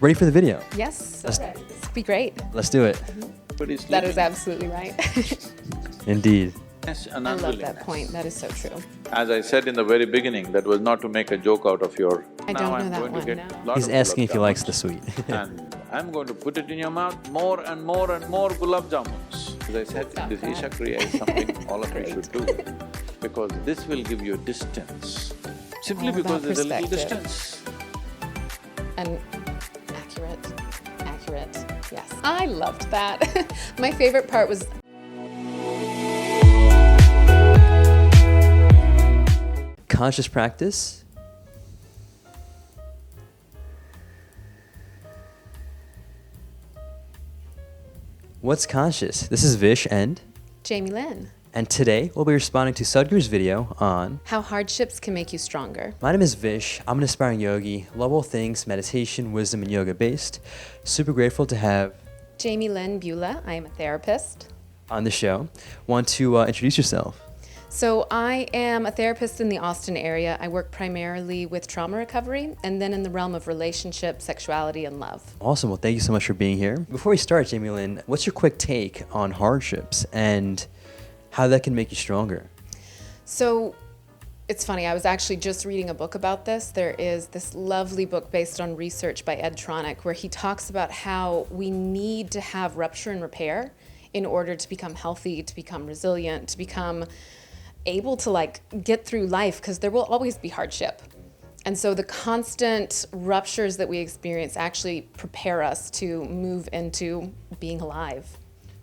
Ready for the video? Yes, this will be great. Let's do it. That is absolutely right. Indeed. I love that point, that is so true. As I said in the very beginning, that was not to make a joke out of your… I don't know that one, no. He's asking if he likes the sweet. And I'm going to put it in your mouth, more and more and more gulab jamuns. As I said, this Isha Kriya is something all of you should do, because this will give you distance. Simply All because about there's a little perspective. distance. And accurate, yes. I loved that. My favorite part was Conscious practice. What's conscious? This is Vish and Lynn. And today we'll be responding to Sadhguru's video on How hardships can make you stronger. My name is Vish. I'm an aspiring yogi, love all things meditation, wisdom, and yoga based. Super grateful to have Lynn Beulah, I am a therapist. on the show. Want to introduce yourself? So I am a therapist in the Austin area. I work primarily with trauma recovery and then in the realm of relationship, sexuality, and love. Awesome. Well, thank you so much for being here. Before we start, Lynn, what's your quick take on hardships and how that can make you stronger? So it's funny, I was actually just reading a book about this. There is this lovely book based on research by Ed Tronick where he talks about how we need to have rupture and repair in order to become healthy, to become resilient, to become able to get through life, because there will always be hardship. And so the constant ruptures that we experience actually prepare us to move into being alive.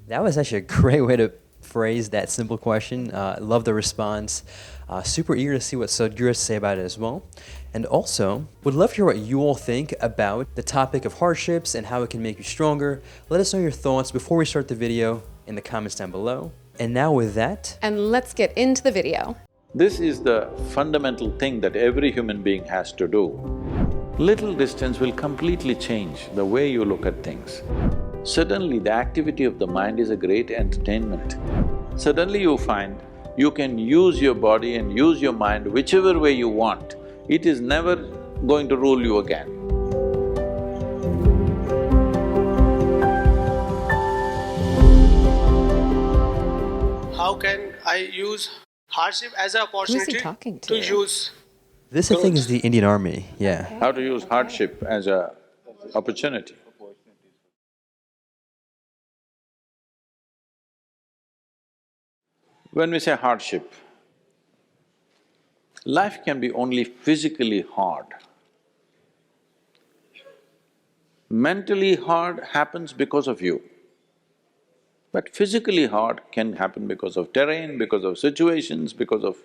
That was actually a great way to phrase that simple question. Love the response. Super eager to see what Sadhguru has to say about it as well. And also, would love to hear what you all think about the topic of hardships and how it can make you stronger. Let us know your thoughts before we start the video in the comments down below. And now with that… And let's get into the video. This is the fundamental thing that every human being has to do. Little distance will completely change the way you look at things. Suddenly, the activity of the mind is a great entertainment. Suddenly you find you can use your body and use your mind whichever way you want. It is never going to rule you again. How can I use hardship as an opportunity talking to? use? This, I think, is the Indian Army, yeah. How to use hardship as a opportunity. When we say hardship, life can be only physically hard. Mentally hard happens because of you. But physically hard can happen because of terrain, because of situations, because of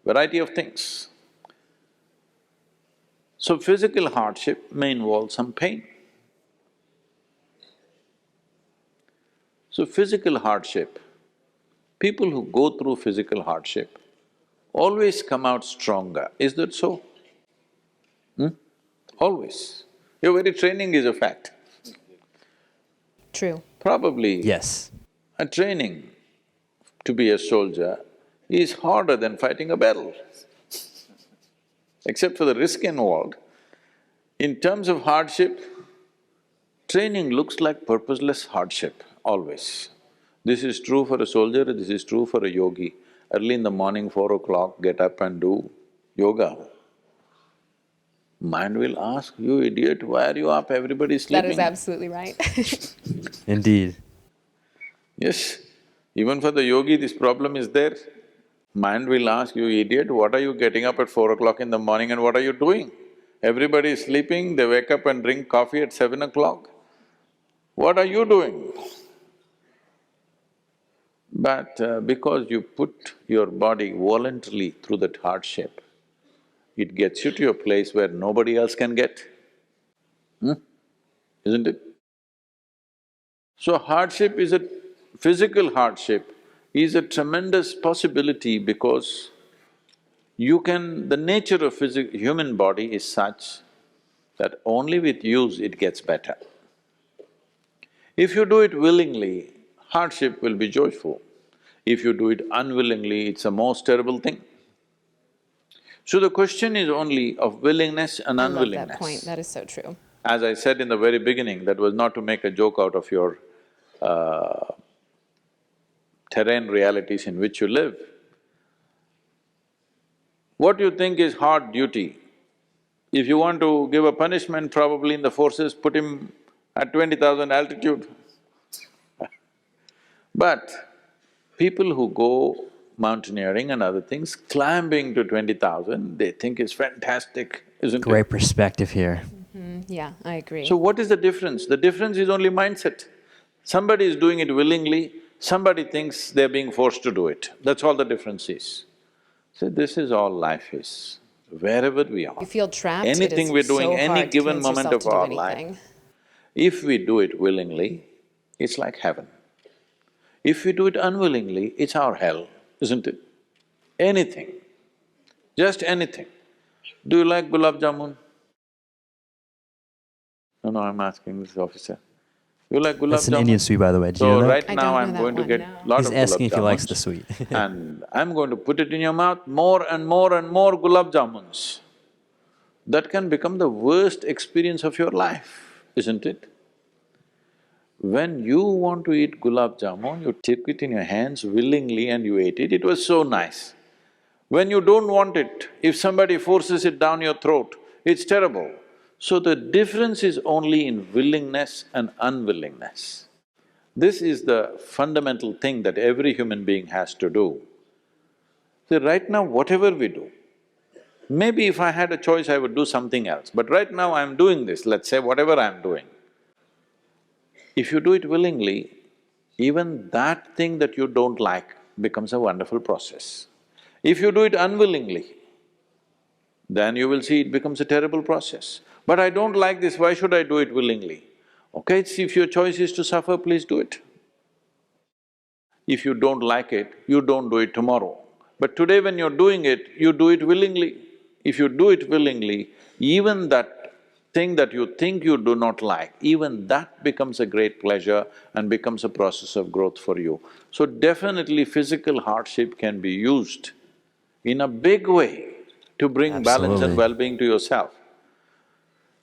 variety of things. So physical hardship may involve some pain. So physical hardship, people who go through physical hardship always come out stronger. Is that so? Always. Your very training is a fact. True. Probably Yes. a training to be a soldier is harder than fighting a battle, except for the risk involved. In terms of hardship, training looks like purposeless hardship, always. This is true for a soldier, this is true for a yogi. Early in the morning, 4 o'clock, get up and do yoga. Mind will ask, you idiot, why are you up? Everybody is sleeping. That is absolutely right. Indeed. Yes, even for the yogi this problem is there. Mind will ask, you idiot, what are you getting up at 4 o'clock in the morning and what are you doing? Everybody is sleeping, they wake up and drink coffee at 7 o'clock. What are you doing? But because you put your body voluntarily through that hardship, it gets you to a place where nobody else can get. Isn't it? So hardship is physical hardship is a tremendous possibility because the nature of human body is such that only with use it gets better. If you do it willingly, hardship will be joyful. If you do it unwillingly, it's a most terrible thing. So the question is only of willingness and I love unwillingness. that point, that is so true. As I said in the very beginning, that was not to make a joke out of your terrain realities in which you live. What you think is hard duty, if you want to give a punishment, probably in the forces, put him at 20,000 altitude. But people who go mountaineering and other things, climbing to 20,000, they think is fantastic, isn't it? Great perspective here. Yeah, I agree. So what is the difference? The difference is only mindset. Somebody is doing it willingly, somebody thinks they're being forced to do it. That's all the difference is. So this is all life is, wherever we are. You feel trapped, Anything it we're is doing, so any hard to given convince moment yourself of to do our anything. life, if we do it willingly, it's like heaven. If we do it unwillingly, it's our hell, isn't it? Anything, just anything. Do you like gulab jamun? No, I'm asking this officer. You like gulab That's an jamun? Indian sweet, by the way. Did you So know that? right I now don't know I'm that going to one, get no. lot He's of asking gulab if he likes jamuns the sweet. and I'm going to put it in your mouth, more and more and more gulab jamuns. That can become the worst experience of your life, isn't it? When you want to eat gulab jamun, you take it in your hands willingly and you ate it was so nice. When you don't want it, if somebody forces it down your throat, it's terrible. So the difference is only in willingness and unwillingness. This is the fundamental thing that every human being has to do. So right now, whatever we do, maybe if I had a choice, I would do something else, but right now I'm doing this, let's say whatever I'm doing. If you do it willingly, even that thing that you don't like becomes a wonderful process. If you do it unwillingly, then you will see it becomes a terrible process. But I don't like this, why should I do it willingly? Okay, if your choice is to suffer, please do it. If you don't like it, you don't do it tomorrow. But today when you're doing it, you do it willingly. If you do it willingly, even that thing that you think you do not like, even that becomes a great pleasure and becomes a process of growth for you. So definitely physical hardship can be used in a big way to bring balance and Absolutely. well-being to yourself.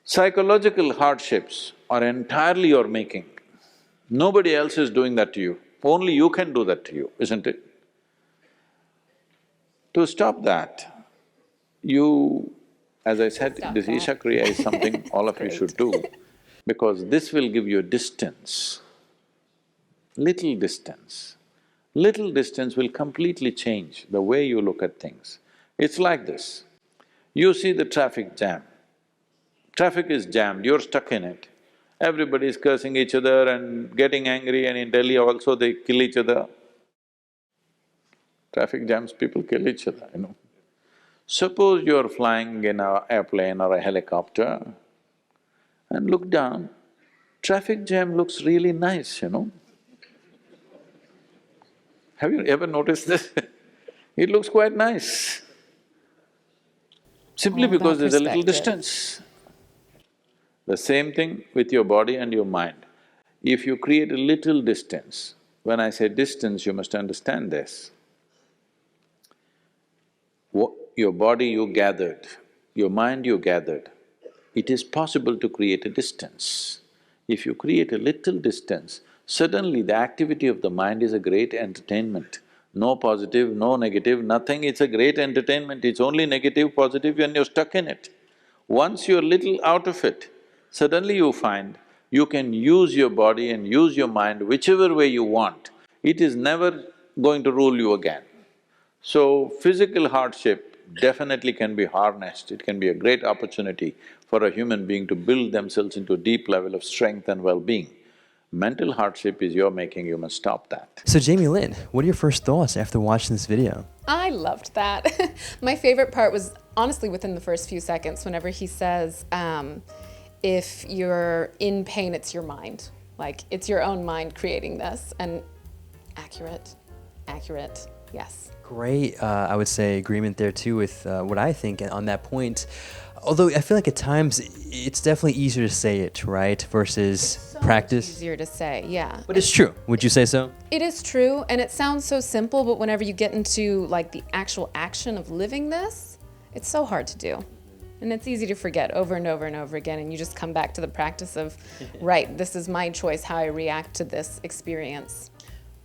Psychological hardships are entirely your making. Nobody else is doing that to you, only you can do that to you, isn't it? To stop that, you… as I said, Stop this that. Isha Kriya is something all of you Great. should do, because this will give you distance, little distance. Little distance will completely change the way you look at things. It's like this, you see the traffic jam. Traffic is jammed, you're stuck in it. Everybody is cursing each other and getting angry, and in Delhi also they kill each other. Traffic jams, people kill each other, you know. Suppose you're flying in an airplane or a helicopter and look down, traffic jam looks really nice, you know. Have you ever noticed this? It looks quite nice. Simply All about because there's a little perspective. distance. The same thing with your body and your mind. If you create a little distance, when I say distance, you must understand this. Your body you gathered, your mind you gathered, it is possible to create a distance. If you create a little distance, suddenly the activity of the mind is a great entertainment. No positive, no negative, nothing, it's a great entertainment, it's only negative, positive when you're stuck in it. Once you're little out of it, suddenly you find you can use your body and use your mind whichever way you want. It is never going to rule you again. So, physical hardship definitely can be harnessed, it can be a great opportunity for a human being to build themselves into a deep level of strength and well-being. Mental hardship is your making, you must stop that. So Jamie, Lynn, what are your first thoughts after watching this video? I loved that. My favorite part was honestly within the first few seconds, whenever he says, if you're in pain, it's your mind. Like, it's your own mind creating this, and accurate, yes. Great, I would say agreement there too with what I think on that point. Although I feel like at times it's definitely easier to say it, right, versus practice. Easier to say, yeah. But it's true. Would you say so? It is true, and it sounds so simple, but whenever you get into like the actual action of living this, it's so hard to do. And it's easy to forget over and over and over again, and you just come back to the practice of, right, this is my choice, how I react to this experience.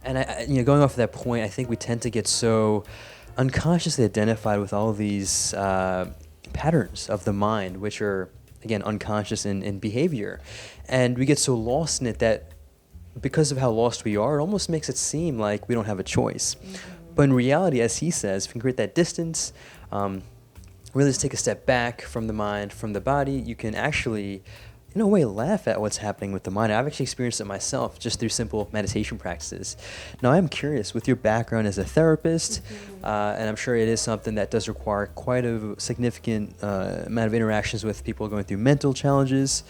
And going off of that point, I think we tend to get so unconsciously identified with all of these patterns of the mind, which are, again, unconscious in behavior. And we get so lost in it that because of how lost we are, it almost makes it seem like we don't have a choice. But in reality, as he says, if we can create that distance, really just take a step back from the mind, from the body, you can actually, in a way, laugh at what's happening with the mind. I've actually experienced it myself just through simple meditation practices. Now, I'm curious, with your background as a therapist, and I'm sure it is something that does require quite a significant amount of interactions with people going through mental challenges.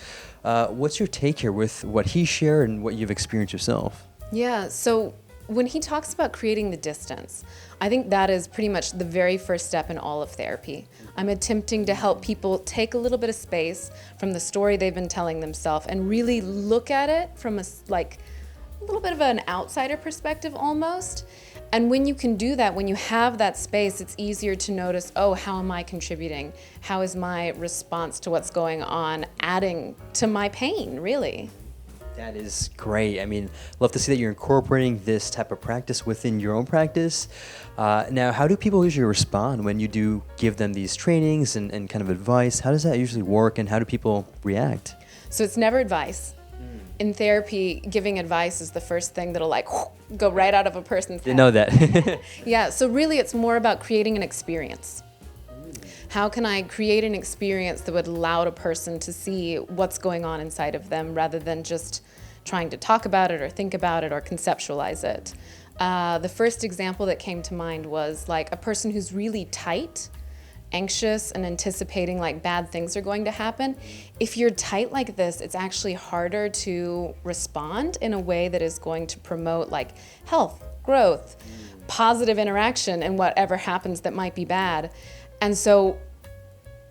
What's your take here with what he shared and what you've experienced yourself? Yeah, so when he talks about creating the distance, I think that is pretty much the very first step in all of therapy. I'm attempting to help people take a little bit of space from the story they've been telling themselves and really look at it from a little bit of an outsider perspective almost. And when you can do that, when you have that space, it's easier to notice, oh, how am I contributing? How is my response to what's going on adding to my pain, really? That is great. I mean, love to see that you're incorporating this type of practice within your own practice. Now, how do people usually respond when you do give them these trainings and kind of advice? How does that usually work, and how do people react? So it's never advice. In therapy, giving advice is the first thing that'll go right out of a person's head. Didn't know that. Yeah, so really it's more about creating an experience. How can I create an experience that would allow a person to see what's going on inside of them rather than just trying to talk about it or think about it or conceptualize it? The first example that came to mind was like a person who's really tight, anxious, and anticipating like bad things are going to happen. If you're tight like this, it's actually harder to respond in a way that is going to promote like health, growth, positive interaction, and whatever happens that might be bad. And so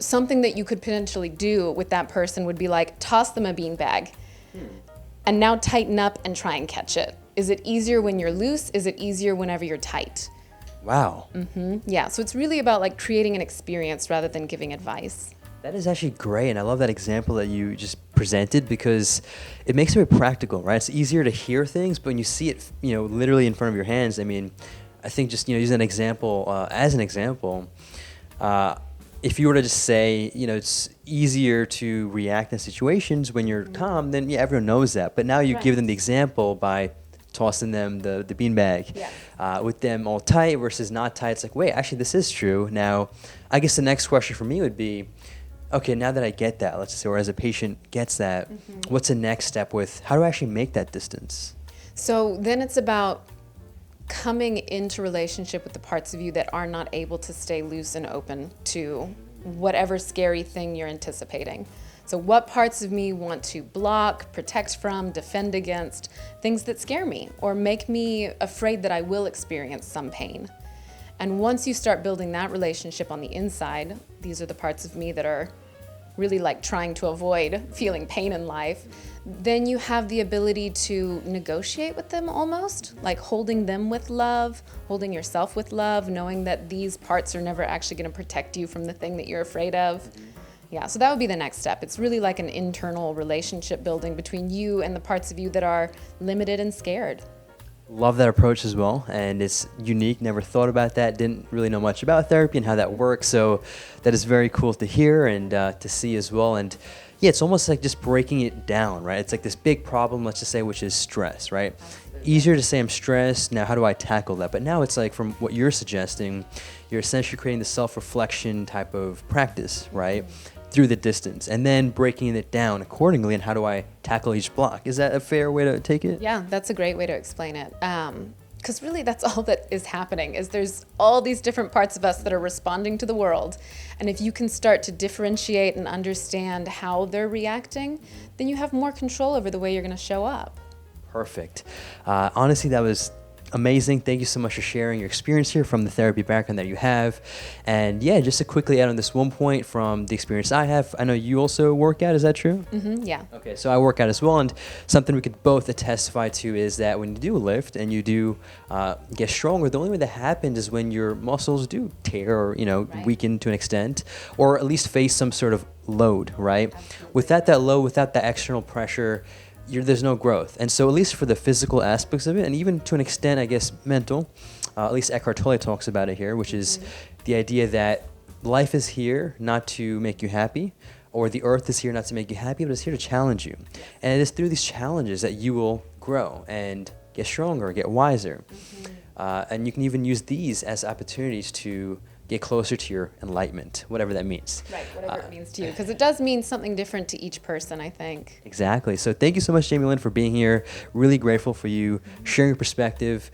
something that you could potentially do with that person would be like toss them a beanbag and now tighten up and try and catch it. Is it easier when you're loose? Is it easier whenever you're tight? Wow. Yeah, so it's really about like creating an experience rather than giving advice. That is actually great, and I love that example that you just presented because it makes it very practical, right? It's easier to hear things, but when you see it, literally in front of your hands, I mean, I think just, using an example, as an example, if you were to just say, it's easier to react in situations when you're calm, then yeah, everyone knows that. But now you give them the example by tossing them the beanbag. Yeah. With them all tight versus not tight, it's like, wait, actually this is true. Now, I guess the next question for me would be, okay, now that I get that, let's just say, or as a patient gets that, what's the next step with, how do I actually make that distance? So then it's about coming into relationship with the parts of you that are not able to stay loose and open to whatever scary thing you're anticipating. So what parts of me want to block, protect from, defend against, things that scare me or make me afraid that I will experience some pain. And once you start building that relationship on the inside, these are the parts of me that are really like trying to avoid feeling pain in life, then you have the ability to negotiate with them almost, like holding them with love, holding yourself with love, knowing that these parts are never actually going to protect you from the thing that you're afraid of. Yeah, so that would be the next step. It's really like an internal relationship building between you and the parts of you that are limited and scared. Love that approach as well, and it's unique. Never thought about that. Didn't really know much about therapy and how that works, so that is very cool to hear and to see as well. And yeah, it's almost like just breaking it down, right? It's like this big problem, let's just say, which is stress, right? Easier to say I'm stressed. Now, how do I tackle that? But now it's like, from what you're suggesting, you're essentially creating the self-reflection type of practice, right? Through the distance, and then breaking it down accordingly, and how do I tackle each block? Is that a fair way to take it? Yeah, that's a great way to explain it. Because really that's all that is happening, is there's all these different parts of us that are responding to the world. And if you can start to differentiate and understand how they're reacting, then you have more control over the way you're going to show up. Perfect. Honestly, that was amazing. Thank you so much for sharing your experience here from the therapy background that you have. And yeah, just to quickly add on this one point from the experience I have, I know you also work out, is that true? Yeah. Okay, so I work out as well, and something we could both testify to is that when you do lift and you do get stronger, the only way that happens is when your muscles do tear or, Right. weaken to an extent, or at least face some sort of load, right? Absolutely. Without that load, without that external pressure, there's no growth. And so at least for the physical aspects of it, and even to an extent, I guess, mental, at least Eckhart Tolle talks about it here, which is the idea that life is here not to make you happy, or the earth is here not to make you happy, but it's here to challenge you. And it is through these challenges that you will grow and get stronger, get wiser. And you can even use these as opportunities to get closer to your enlightenment, whatever that means. Right, whatever it means to you, because it does mean something different to each person, I think. Exactly. So thank you so much, Jamie Lynn, for being here. Really grateful for you sharing your perspective.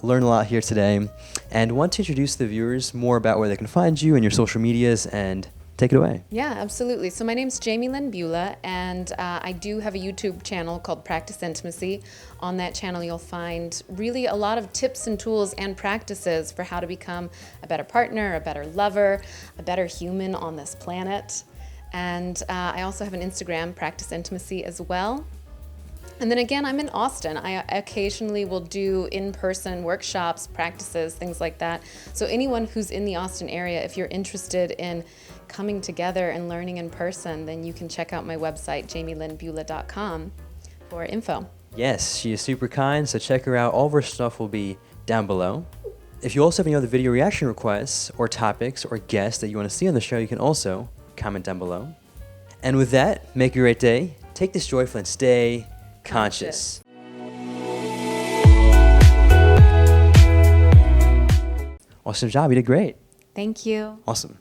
Learned a lot here today. And want to introduce the viewers more about where they can find you and your social medias, and take it away. Yeah, absolutely. So my name's Jami Lynn Beulah, and I do have a YouTube channel called Practice Intimacy. On that channel, you'll find really a lot of tips and tools and practices for how to become a better partner, a better lover, a better human on this planet. And I also have an Instagram, Practice Intimacy, as well. And then again, I'm in Austin. I occasionally will do in-person workshops, practices, things like that. So anyone who's in the Austin area, if you're interested in coming together and learning in person, then you can check out my website, jamilynnbeulah.com, for info. Yes, she is super kind, so check her out. All of her stuff will be down below. If you also have any other video reaction requests or topics or guests that you want to see on the show, you can also comment down below. And with that, make a great day. Take this joyful and stay conscious. Awesome job. You did great. Thank you. Awesome.